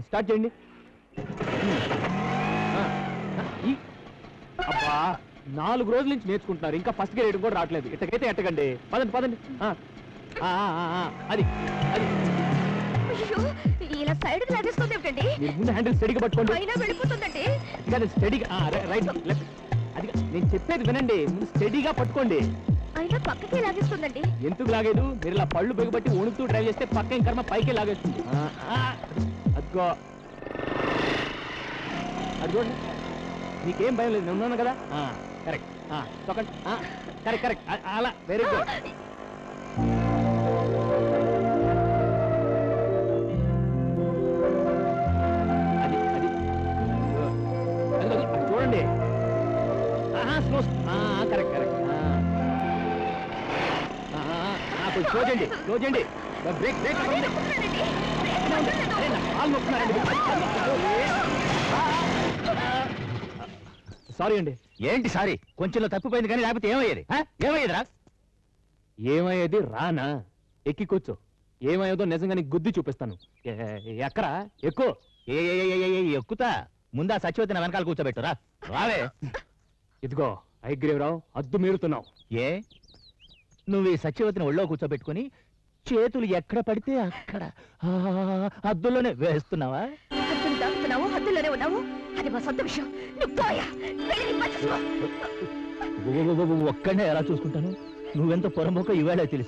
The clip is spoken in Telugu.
స్టార్ట్ చేయండి. అబ్బా 4 రోజుల నుంచి నేర్చుకుంటున్నారు, ఇంకా ఫస్ట్ గేర్ వేయడం కూడా రావట్లేదు. ఇట్టకైతే ఎట్టకండి. పదండి పదండి. అది అది ఇలా సైడ్ లాగేస్తుంది ఏమిటండి? మీరు ముందు హ్యాండిల్ స్టడీగా పట్టుకోండి. అయినా వెళ్ళిపోతుందండి. స్టడీగా రైట్ లెఫ్ట్. అది నేను చెప్పేది వినండి, ముందు స్టడీగా పట్టుకోండి. అయినా పక్కకే లాగేస్తుందండి. ఎందుకు లాగేదు? మీరు ఇలా పళ్ళు బిగబట్టి వణుకుతూ డ్రైవ్ చేస్తే పక్క ఇంకర్మ పైకే లాగేస్తుంది. అదిగో అది చూడండి, నీకేం భయం లేదు, నేను ఉన్నాను కదా. కరెక్ట్ తొక్కండి. కరెక్ట్ కరెక్ట్ అలా. Very good. అది అది అది చూడండి. స్లో. Correct correct. కొంచెం స్లో చేయండి, స్లో చేయండి. బ్రేక్ బ్రేక్ కాలు నొక్కున్నారండి. సారీ అండి. ఏంటి సారీ? కొంచెంలో తప్పిపోయింది కానీ లేకపోతే ఏమయ్యేది? ఏమయ్యేదిరా? ఏమయ్యేది రానా? ఎక్కి కూర్చో. ఏమయ్యేదో నిజంగా నీకు గుద్ది చూపిస్తాను. ఎక్కరా ఎక్కువ. ఎక్కుతా. ముందా సచివతిన వెనకాల కూర్చోబెట్టురా. రావే. ఇదిగో ఐగ్రీవరావు, అద్దు మీరుతున్నావు. ఏ నువ్వు ఈ సచివతిని ఒళ్ళో కూర్చోబెట్టుకుని చేతులు ఎక్కడ పడితే అక్కడ అద్దుల్లోనే వేస్తున్నావా? దాస్తున్నావు, హద్దులోనే ఉన్నావు. అది మా సొంత విషయం. ఒక్కడే ఎలా చూసుకుంటాను? నువ్వెంత పొరమోక ఇవాళ తెలిసి